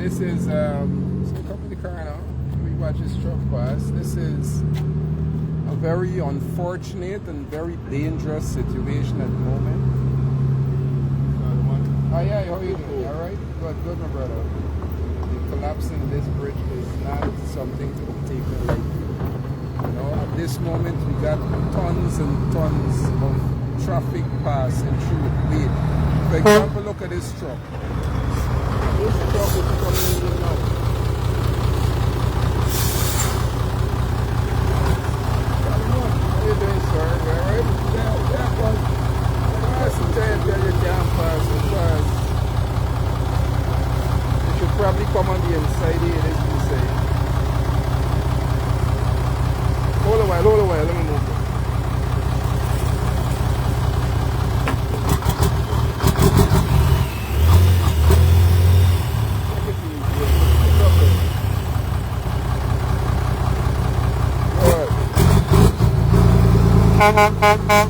this is, so come with the car now. We watch this truck pass. This is a very unfortunate and very dangerous situation at the moment. Oh yeah, how are you doing? All right? Good, my brother. The collapsing of this bridge is not something to be taken lightly. You know, at this moment we got tons and tons of traffic passing through the lane. For example, look at this truck. This truck is coming in now. How you doing, sir? You alright? Yeah, but sometimes you can't pass because you should probably come on the inside here, as you say. Hold a while, let me move it. Alright.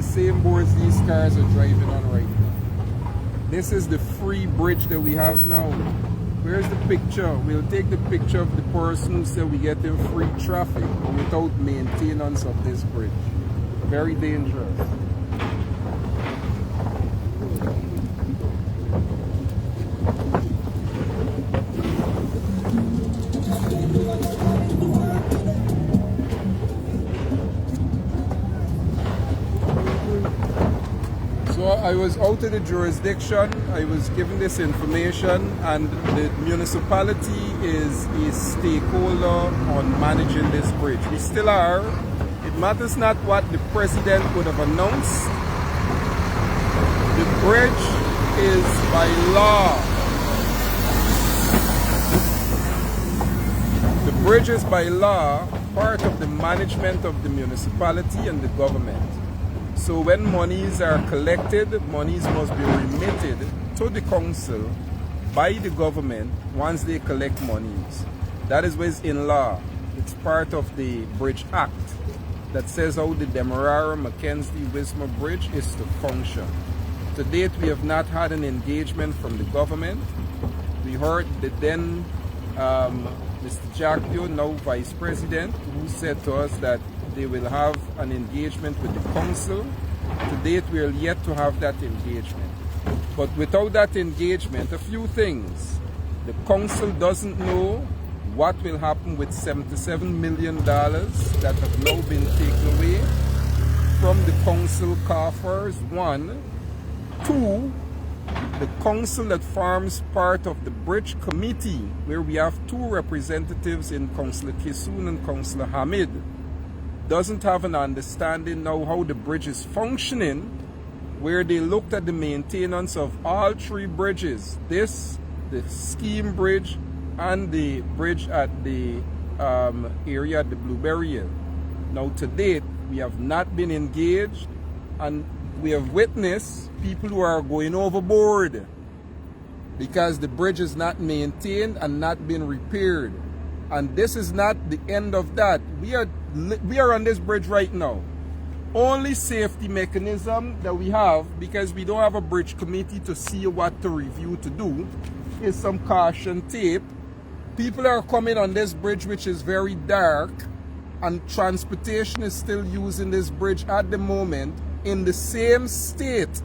Same boards these cars are driving on right now. This is the free bridge that we have now. Where's the picture? We'll take the picture of the person who said we get them free traffic without maintenance of this bridge. Very dangerous. I was out of the jurisdiction, I was given this information, and the municipality is a stakeholder on managing this bridge. We still are. It matters not what the president would have announced. The bridge is by law. The bridge is by law part of the management of the municipality and the government. So when monies are collected, monies must be remitted to the council by the government once they collect monies. That is what's in law. It's part of the Bridge Act that says how the Demerara Mackenzie Wismar Bridge is to function. To date, we have not had an engagement from the government. We heard the then Mr. Jacquio, now Vice President, who said to us that they will have an engagement with the council. To date, we are yet to have that engagement. But without that engagement, a few things. The council doesn't know what will happen with $77 million that have now been taken away from the council coffers, one. Two, the council that forms part of the bridge committee, where we have two representatives in Councillor Kisoon and Councillor Hamid, doesn't have an understanding now how the bridge is functioning, where they looked at the maintenance of all three bridges, this, the scheme bridge, and the bridge at the area at the Blueberry Hill. Now to date, we have not been engaged, and we have witnessed people who are going overboard because the bridge is not maintained and not being repaired. And this is not the end of that. We are on this bridge right now. Only safety mechanism that we have, because we don't have a bridge committee to see what to review to do, is some caution tape. People are coming on this bridge, which is very dark, and transportation is still using this bridge at the moment in the same state.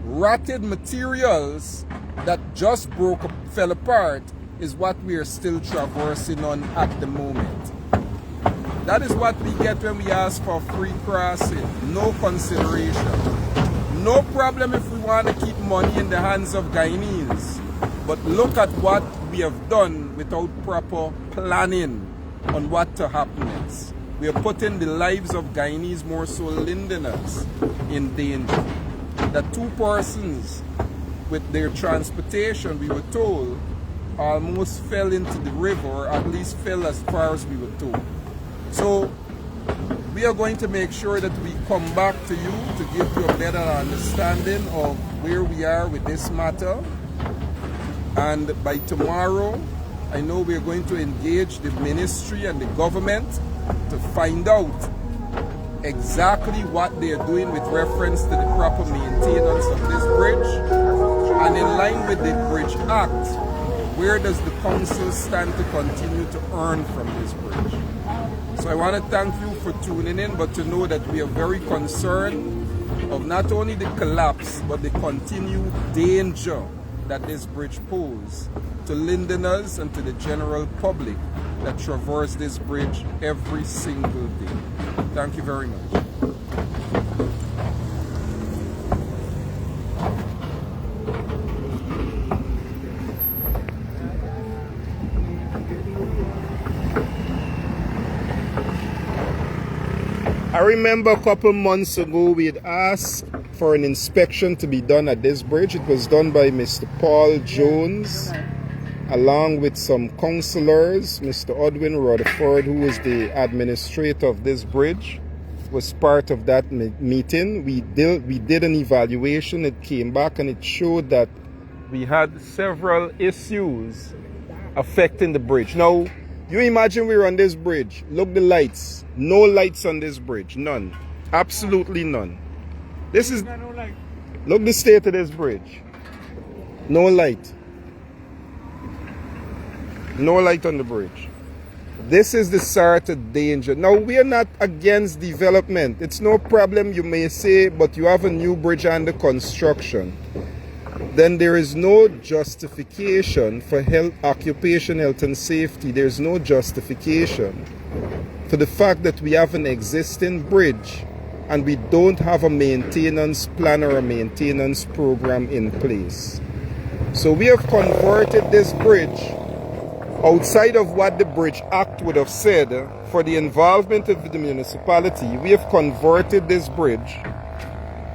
Rotted materials that just fell apart is what we are still traversing on at the moment. That is what we get when we ask for free crossing. No consideration. No problem if we want to keep money in the hands of Guyanese. But look at what we have done without proper planning on what to happen next. We are putting the lives of Guyanese, more so Lindeners, in danger. That two persons with their transportation, we were told, almost fell into the river, or at least fell as far as we were told. So We are going to make sure that we come back to you to give you a better understanding of where we are with this matter. And by tomorrow, I know we're going to engage the ministry and the government to find out exactly what they're doing with reference to the proper maintenance of this bridge. And in line with the Bridge Act, where does the council stand to continue to earn from this bridge? So I want to thank you for tuning in, but to know that we are very concerned of not only the collapse, but the continued danger that this bridge poses to Lindeners and to the general public that traverse this bridge every single day. Thank you very much. I remember a couple months ago we had asked for an inspection to be done at this bridge. It was done by Mr. Paul Jones along with some councillors. Mr. Odwin Rutherford, who was the administrator of this bridge, was part of that meeting. We did an evaluation. It came back and it showed that we had several issues affecting the bridge. Now, you imagine we're on this bridge. Look, the lights. No lights on this bridge. None. Absolutely none. This is... Look the state of this bridge. No light. No light on the bridge. This is the sort of danger. Now, we are not against development. It's no problem, you may say, but you have a new bridge under construction. Then there is no justification for health, occupation, health and safety. There's no justification for the fact that we have an existing bridge and we don't have a maintenance plan or a maintenance program in place. So we have converted this bridge outside of what the Bridge Act would have said for the involvement of the municipality. We have converted this bridge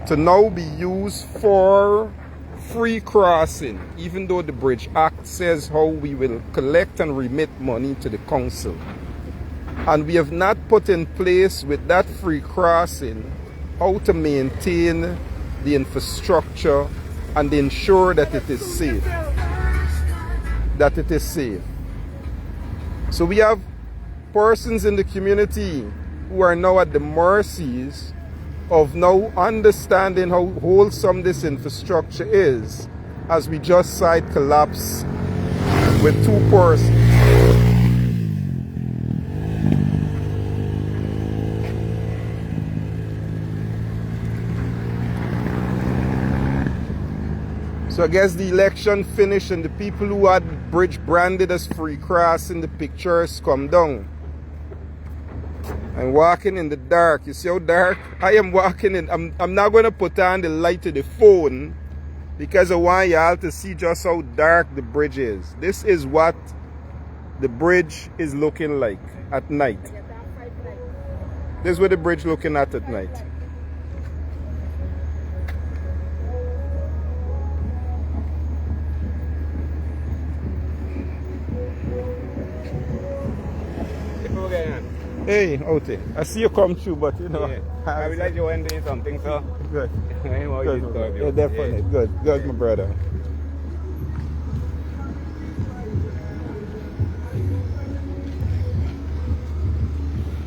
to now be used for free crossing, even though the Bridge Act says how we will collect and remit money to the council. And we have not put in place with that free crossing how to maintain the infrastructure and ensure that it is safe. That it is safe. So we have persons in the community who are now at the mercies of now understanding how wholesome this infrastructure is, as we just saw it collapse with 2 persons. So I guess the election finished and the people who had bridge branded as free crossing, the pictures come down. I'm walking in the dark. You see how dark? I am walking in. I'm not going to put on the light to the phone because I want y'all to see just how dark the bridge is. This is what the bridge is looking like at night. This is what the bridge looking at night. Hey, Ote, I see you come through, but you know. Yeah. I realize you went doing something, so. Good. Good. Yeah, definitely. Yeah. Good, my brother.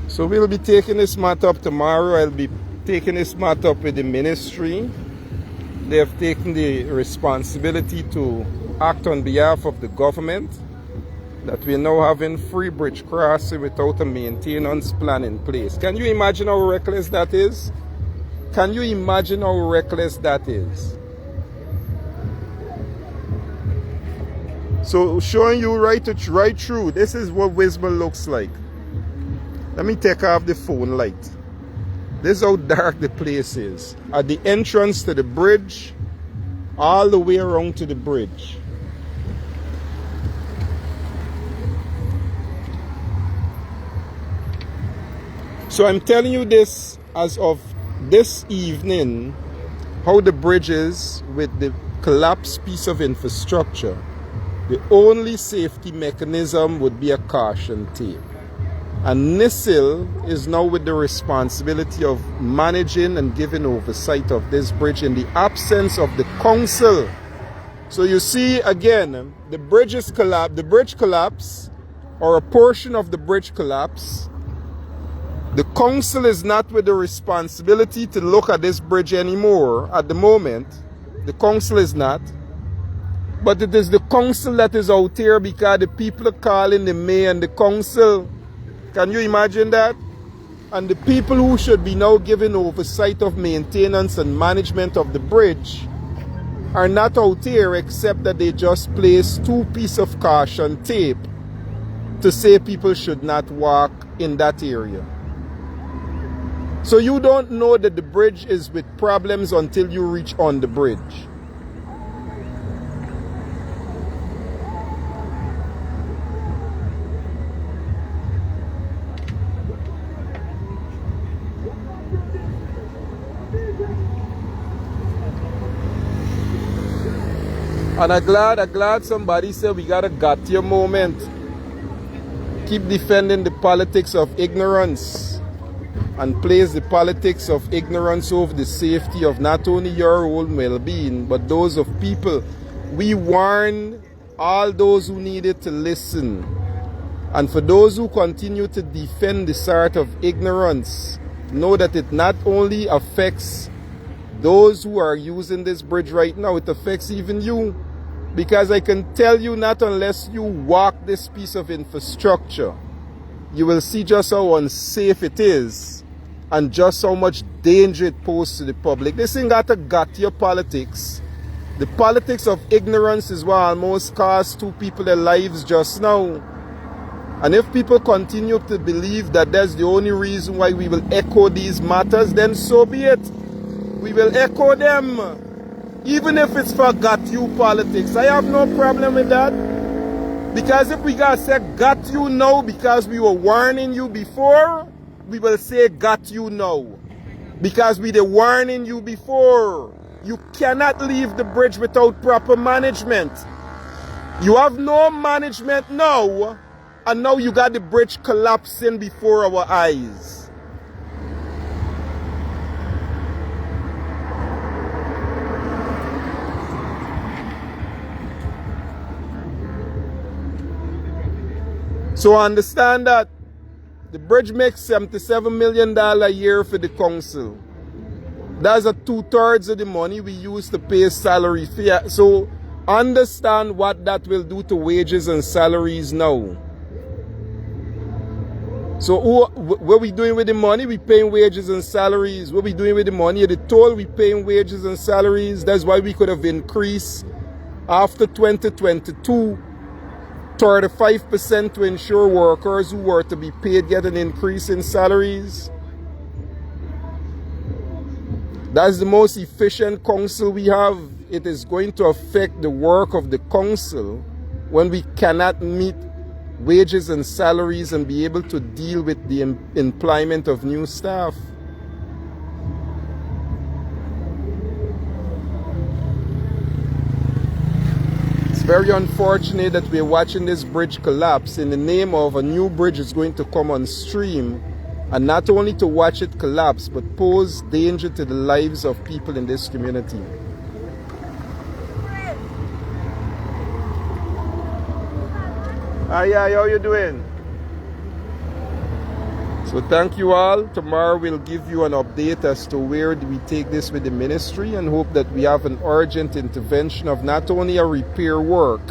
So we'll be taking this matter up tomorrow. I'll be taking this matter up with the ministry. They have taken the responsibility to act on behalf of the government, that we're now having free bridge crossing without a maintenance plan in place. Can you imagine how reckless that is? Can you imagine how reckless that is? So showing you right through, this is what Wisbon looks like. Let me take off the phone light. This is how dark the place is. At the entrance to the bridge, all the way around to the bridge. So I'm telling you this as of this evening, how the bridge is with the collapsed piece of infrastructure. The only safety mechanism would be a caution tape. And NISIL is now with the responsibility of managing and giving oversight of this bridge in the absence of the council. So you see, again, the bridge collapse, or a portion of the bridge collapse. The council is not with the responsibility to look at this bridge anymore at the moment. The council is not. But it is the council that is out here because the people are calling the mayor and the council. Can you imagine that? And the people who should be now given oversight of maintenance and management of the bridge are not out here, except that they just place 2 pieces of caution tape to say people should not walk in that area. So you don't know that the bridge is with problems until you reach on the bridge. And I'm glad somebody said we got a got your moment. Keep defending the politics of ignorance and place the politics of ignorance over the safety of not only your own well-being, but those of people. We warn all those who needed to listen. And for those who continue to defend the sort of ignorance, know that it not only affects those who are using this bridge right now, it affects even you. Because I can tell you, not unless you walk this piece of infrastructure, you will see just how unsafe it is and just how much danger it poses to the public. This ain't got your politics. The politics of ignorance is what almost cost 2 people their lives just now. And if people continue to believe that that's the only reason why we will echo these matters, then so be it. We will echo them. Even if it's for got you politics. I have no problem with that. Because if we gotta say got you now because we were warning you before, we will say got you now. Because we were warning you before. You cannot leave the bridge without proper management. You have no management now, and now you got the bridge collapsing before our eyes. So understand that the bridge makes $77 million a year for the council. That's 2/3 of the money we use to pay salary fee. So understand what that will do to wages and salaries now. So what we doing with the money? We paying wages and salaries. What we doing with the money? The toll we paying wages and salaries. That's why we could have increased after 2022 35% to ensure workers who were to be paid get an increase in salaries. That's the most efficient council we have. It is going to affect the work of the council when we cannot meet wages and salaries and be able to deal with the employment of new staff. It's very unfortunate that we're watching this bridge collapse in the name of a new bridge is going to come on stream, and not only to watch it collapse, but pose danger to the lives of people in this community. Hi, how you doing? So thank you all. Tomorrow we'll give you an update as to where do we take this with the ministry, and hope that we have an urgent intervention of not only a repair work,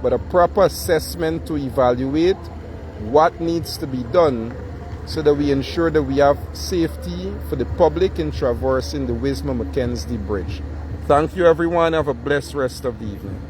but a proper assessment to evaluate what needs to be done so that we ensure that we have safety for the public in traversing the Wisma Mackenzie Bridge. Thank you everyone. Have a blessed rest of the evening.